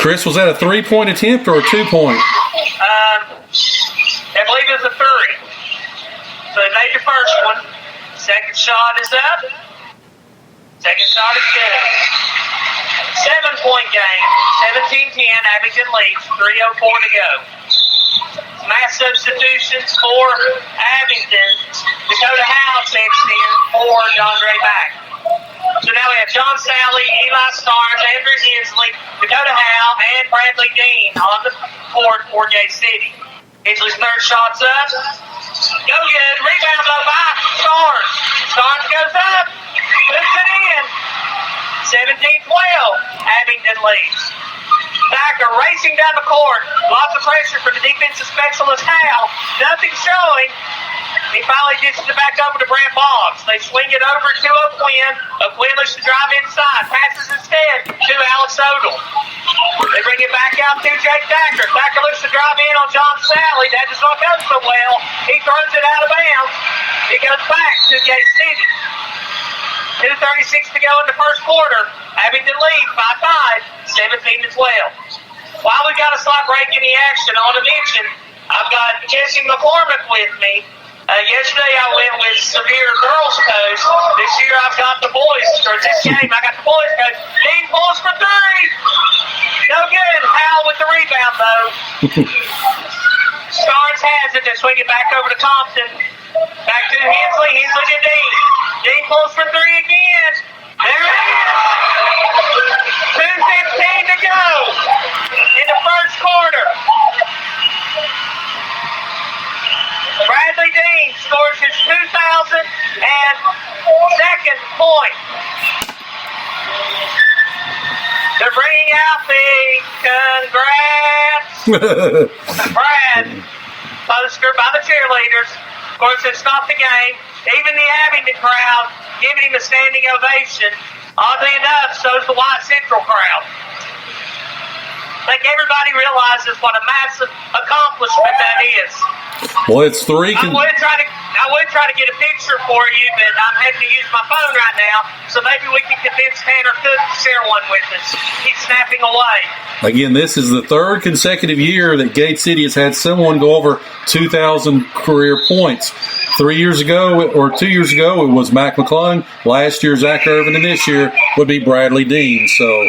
Chris, was that a 3-point attempt or a 2-point? I believe it was a 3. So they made the first one. Second shot is up. Second shot is good. 7-point game. 17-10. Abingdon leads. 3:04 to go. Mass substitutions for Abingdon. Dakota Howe checks in for Andre Back. So now we have John Sally, Eli Starnes, Andrew Hensley, Dakota Howe, and Bradley Dean on the court for Gate City. Hensley's third shot's up. Go good. Rebound though by Starnes. Starnes goes up. Puts it in. 17-12. Abingdon leads. Thacker racing down the court. Lots of pressure for the defensive specialist Howe. Nothing showing. He finally dishes it back over to Brent Boggs. They swing it over to O'Quinn. O'Quinn looks to drive inside. Passes instead to Alex Odell. They bring it back out to Jake Thacker. Thacker looks to drive in on John Sally. That does not go so well. He throws it out of bounds. It goes back to Gate City. 2:36 to go in the first quarter. Abingdon lead by 5, 17-12. While we got a slight break in the action, I want to mention I've got Jesse McCormick with me. Yesterday I went with Severe Girls Coach. This year I've got the boys. Or this game I got the boys coach. Dean pulls for 3. No good. Howell with the rebound though. Starnes has it. They swing it back over to Compton. Back to Hensley. Hensley to Dean. Dean pulls for 3 again. There it is. 2:15 to go in the first quarter. Bradley Dean scores his 2,002nd point. They're bringing out the congrats Brad poster by the cheerleaders. Of course, it's not the game. Even the Abingdon crowd giving him a standing ovation. Oddly enough, so's the White Central crowd. I think everybody realizes what a massive accomplishment that is. Well, it's 3. I would try to get a picture for you, but I'm having to use my phone right now, so maybe we can convince Tanner Cook to share one with us. He's snapping away. Again, this is the 3rd consecutive year that Gate City has had someone go over 2,000 career points. 3 years ago, or 2 years ago, it was Mac McClung. Last year, Zach Irvin, and this year would be Bradley Dean. And Dean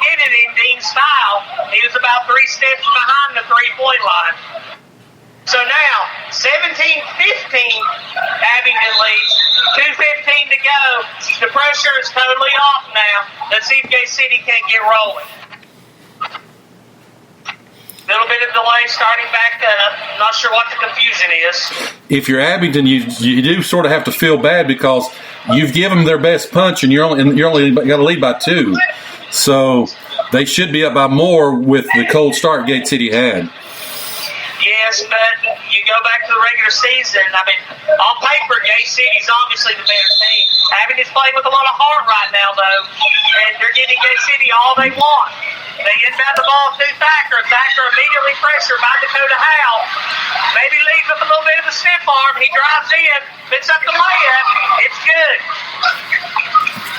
did it in Dean's style. He was about 3 steps behind the 3-point line. So now, 17-15, Abingdon leads. 2:15 to go. The pressure is totally off now. Let's see if Gate City can't get rolling. Little bit of delay starting back up. Not sure what the confusion is. If you're Abingdon, you do sort of have to feel bad because you've given them their best punch, and you're only got to lead by 2. So they should be up by more with the cold start Gate City had. Yes, but you go back to the regular season. I mean, on paper, Gate City's obviously the better team. Abingdon's playing with a lot of heart right now, though, and they're giving Gate City all they want. They inbound the ball to Thacker. Thacker immediately pressured by Dakota Howe. Maybe leaves with a little bit of a stiff arm. He drives in, picks up the layup. It's good.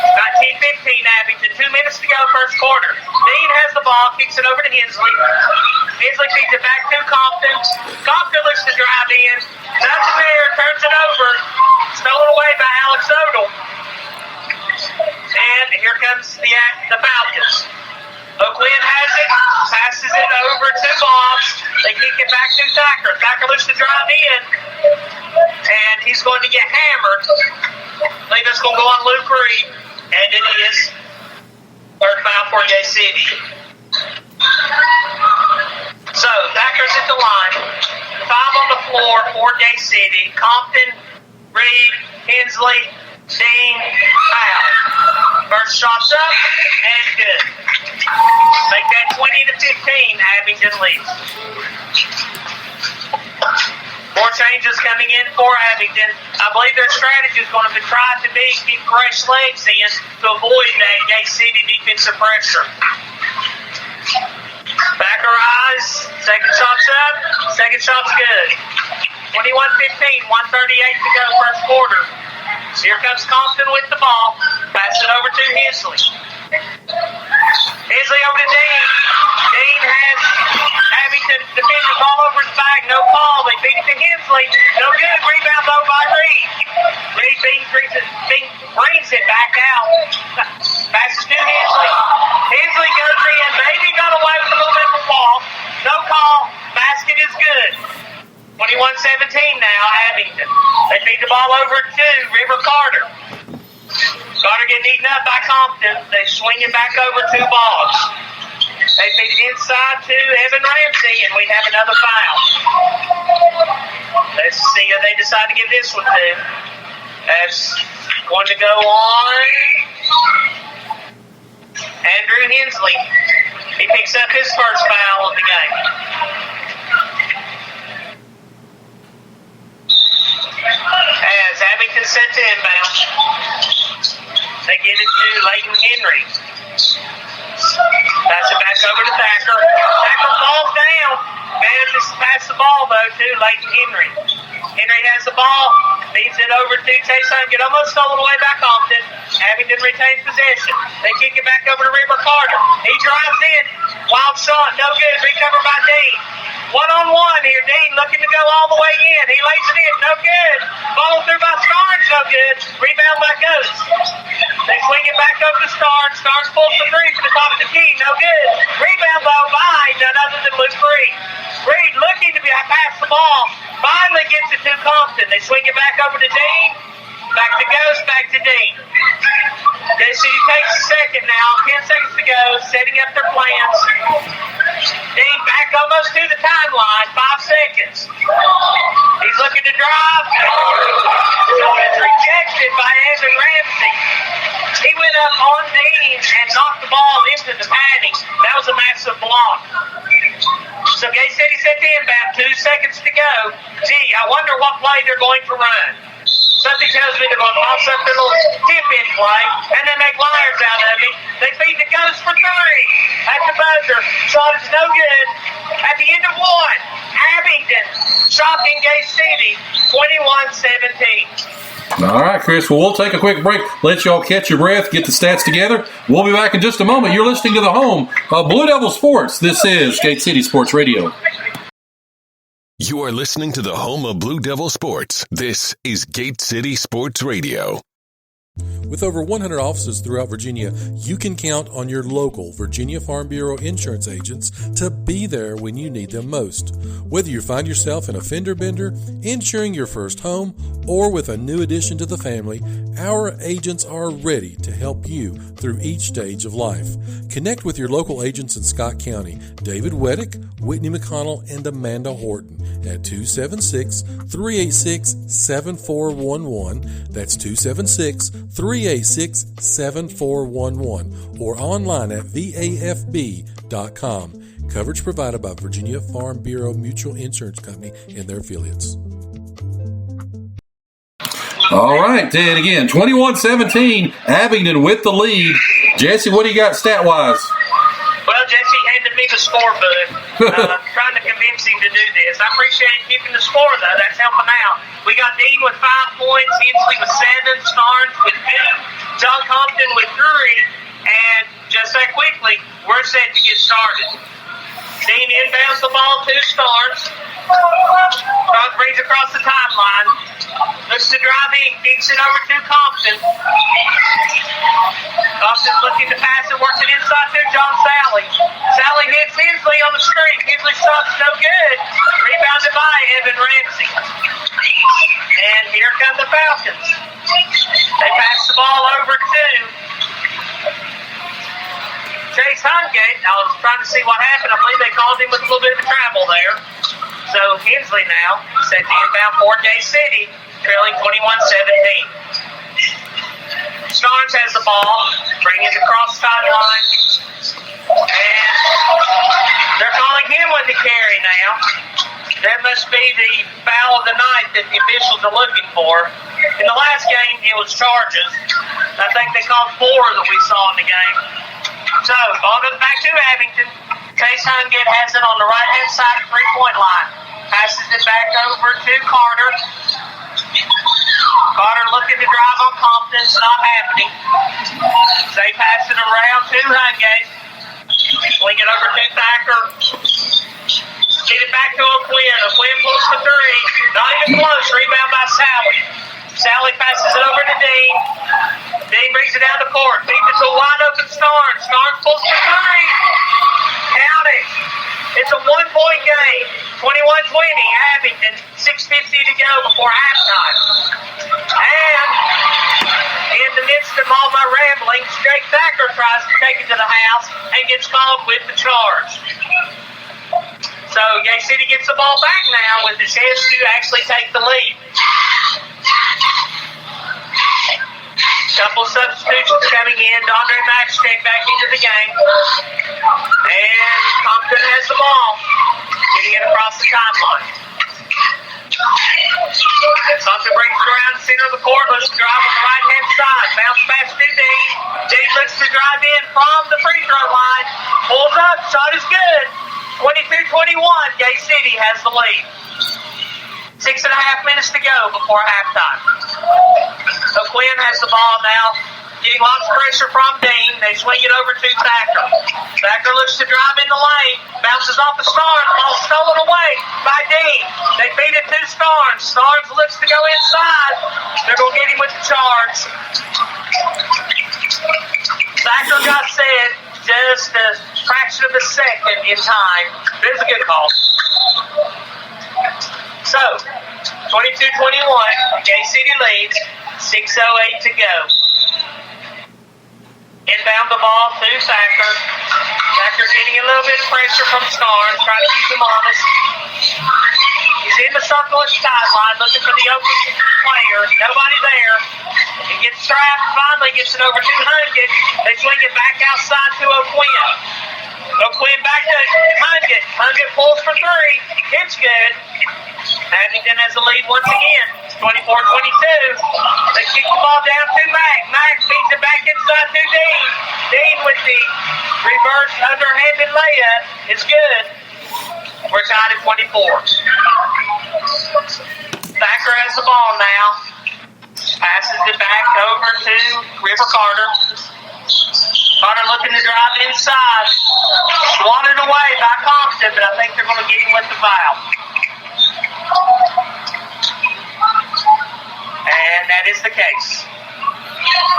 19-15 Abingdon. 2 minutes to go, first quarter. Dean has the ball, kicks it over to Hensley. Hensley feeds it back to Compton. Compton looks to drive in. Nothing there, turns it over. Stolen away by Alex Odell. And here comes the Falcons. O'Quinn has it, passes it over to Boggs. They kick it back to Thacker. Thacker looks to drive in, and he's going to get hammered. I think that's going to go on Luke Reed, and it is. Third foul for Gate City. So, Thacker's at the line. 5 on the floor for Gate City. Compton, Reed, Hensley, Dean, Howe. First shot's up, and good. Make that 20-15, Abingdon leads. More changes coming in for Abingdon. I believe their strategy is going to try to be keep fresh legs in to avoid that Gate City defensive pressure. Backer eyes. Second shot's up. Second shot's good. 21-15, 1:38 to go first quarter. Here comes Compton with the ball. Pass it over to Hensley. Hensley over to Dean. Hensley. No good. Rebound though by Reed. Reed brings it back out. Passes to Hensley. Hensley goes in. Maybe got away with a little bit of a ball. No call. Basket is good. 21-17 now, Abingdon. They feed the ball over to River Carter. Carter getting eaten up by Compton. They swing it back over to Boggs. They feed it inside to Evan Ramsey, and we have another foul. Let's see who they decide to give this one to. That's going to go on Andrew Hensley. He picks up his first foul of the game. As Abingdon set to inbound, they give it to Leighton Henry. Pass it back over to Thacker. Thacker falls down. Manages to pass the ball, though, to Leighton Henry. Henry has the ball. Feeds it over to Chase Hungate. Almost stolen away by Compton. Abingdon retains possession. They kick it back over to River Carter. He drives in. Wild shot. No good. Recovered by Dean. One-on-one here. Dean looking to go all the way in. He lays it in. No good. Ball through by Starnes. No good. Rebound by Ghost. They swing it back over to Starnes. Starnes pulls the three from the top of the key. No good. Rebound, though, by none other than Luke Reed. Reed looking to pass the ball. Finally gets it to Compton. They swing it back over to Dean. Back to Ghost. Back to Dean. J City takes a second now. 10 seconds to go. Setting up their plans. Dean back almost to the timeline. 5 seconds. He's looking to drive. So it's rejected by Evan Ramsey. He went up on Dean and knocked the ball into the padding. That was a massive block. So Gay City set the inbound. 2 seconds to go. Gee, I wonder what play they're going to run. Something tells me they're going to toss up their little tip-in play and then make liars out of it. They feed the Ghost for 3 at the buzzer. Shot is no good. At the end of 1, Abingdon shocking Gay City 21-17. All right, Chris. Well, we'll take a quick break. Let y'all catch your breath, get the stats together. We'll be back in just a moment. You're listening to the home of Blue Devil Sports. This is Gate City Sports Radio. You are listening to the home of Blue Devil Sports. This is Gate City Sports Radio. With over 100 offices throughout Virginia, you can count on your local Virginia Farm Bureau insurance agents to be there when you need them most. Whether you find yourself in a fender bender, insuring your first home, or with a new addition to the family, our agents are ready to help you through each stage of life. Connect with your local agents in Scott County, David Weddick, Whitney McConnell, and Amanda Horton at 276-386-7411. That's 276-386-7411 or online at vafb.com. Coverage provided by Virginia Farm Bureau Mutual Insurance Company and their affiliates. All right, then again, 21-17, Abingdon with the lead. Jesse, what do you got stat-wise? Well, Jesse handed me the scorebook. Trying to convince him to do this. I appreciate him keeping the score, though. That's helping out. We got Dean with 5 points, Hensley with 7, Starnes with 2, John Compton with 3, and just that quickly, we're set to get started. Dean inbounds the ball to Starnes. Starnes brings across the timeline. Looks to drive in, kicks it over to Compton. Compton looking to pass it, works it inside to John Sally. Sally hits Hensley on the screen. Hensley shot's no good. Rebounded by Evan Ramsey. And here come the Falcons. They pass the ball over to Chase Hungate. I was trying to see what happened. I believe they called him with a little bit of travel there. So Hensley now set the inbound for Gay City, trailing 21-17. Starnes has the ball, bringing it across the sideline. And they're calling him with the carry now. That must be the foul of the night that the officials are looking for. In the last game, it was charges. I think they called 4 that we saw in the game. So, ball goes back to Abingdon. Chase Hungate has it on the right-hand side of the 3-point line. Passes it back over to Carter. Carter looking to drive on Compton. It's not happening. They pass it around to Hungate. Swing it over to Thacker. Get it back to O'Quinn. O'Quinn pulls for three. Not even close. Rebound by Sally. Sally passes it over to Dean. Dean brings it down the court. Feeds it to a wide open Starnes. Starnes pulls for three. Count it. It's a 1-point game. 21-20. Abingdon. 6:50 to go before halftime. And in the midst of all my ramblings, Jake Thacker tries to take it to the house and gets called with the charge. So Gay City gets the ball back now with the chance to actually take the lead. Couple substitutions coming in. Dondre Max check back into the game. And Compton has the ball. Getting it across the timeline. Compton brings it around the center of the court. Looks to drive on the right-hand side. Bounce pass to Dean. Dean looks to drive in from the free throw line. Pulls up. Shot is good. 22-21. Gay City has the lead. 6.5 minutes to go before halftime. O'Quinn has the ball now. Getting lots of pressure from Dean. They swing it over to Thacker. Thacker looks to drive in the lane. Bounces off the Starnes. Ball stolen away by Dean. They feed it to Starnes. Starnes looks to go inside. They're going to get him with the charge. Thacker got set just a fraction of a second in time. It is a good call. So, 22-21, Gay City leads, 6:08 to go. Inbound the ball to Thacker. Thacker getting a little bit of pressure from Starnes, trying to keep him honest. He's in the circle at the sideline, looking for the open player. Nobody there. He gets trapped, finally gets it over to Hunget. They swing it back outside to O'Quinn. O'Quinn back to Hunget. Hunget pulls for three. It's good. Abingdon has the lead once again. 24-22. They kick the ball down to Mac. Mac feeds it back inside to Dean. Dean with the reverse underhanded layup is good. We're tied at 24. Thacker has the ball now. Passes it back over to River Carter. Carter looking to drive inside. Swatted away by Compton, but I think they're going to get him with the foul. And that is the case.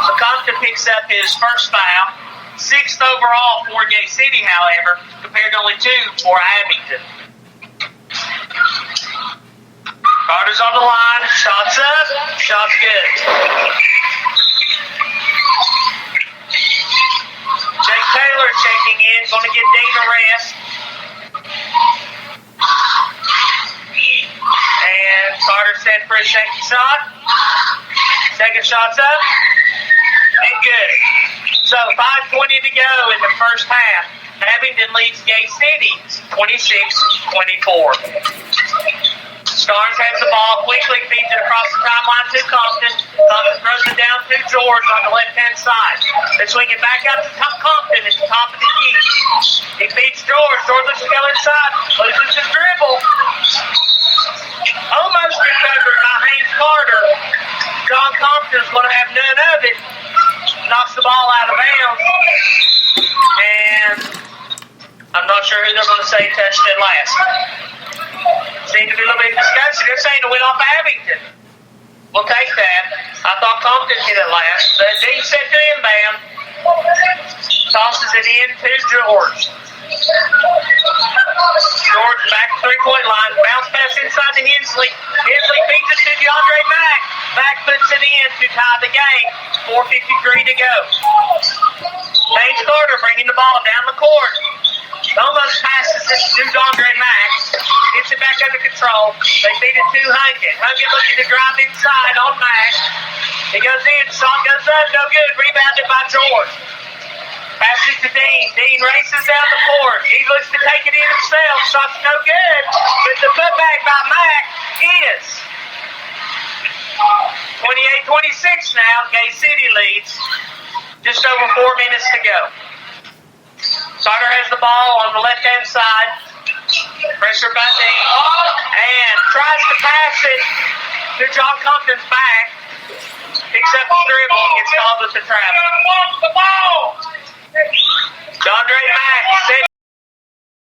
So Compton picks up his first foul. 6th overall for Gay City, however, compared to only 2 for Abingdon. Carter's on the line. Shots up. Shots good. Jake Taylor checking in. Going to give Dean a rest. And Carter set for a second shot. Second shot's up. And good. So 5:20 to go in the first half. Abingdon leads Gay City 26-24. Starnes has the ball, quickly feeds it across the timeline to Compton. Compton throws it down to George on the left-hand side. They swing it back out to Compton at the top of the key. He feeds George. George looks to go inside. Loses his dribble. Almost recovered by Haynes Carter. John Compton's going to have none of it. Knocks the ball out of bounds. And I'm not sure who they're going to say touched it last. Seemed to be a little bit of discussion. They're saying it went off Abingdon. We'll take that. I thought Compton hit it last. But Dean set to inbound. Tosses it in to George. George back to three-point line. Bounce pass inside to Hensley. Hensley feeds it to DeAndre Mack. Mack puts it in to tie the game. 4:53 to go. Haynes Carter bringing the ball down the court. Almost passes it to DeAndre Mack. Gets it back under control. They feed it to Hunget. Hunget looking to drive inside on Mack. He goes in. Shot goes up. No good. Rebounded by George. Passes to Dean. Dean races down the court. He looks to take it in himself. Shot's no good. But the putback by Mack is 28-26 now. Gay City leads. Just over 4 minutes to go. Carter has the ball on the left-hand side. Pressure by Dean. And tries to pass it to John Compton's back. Picks up the dribble. Gets called with the travel. Dondre Mack set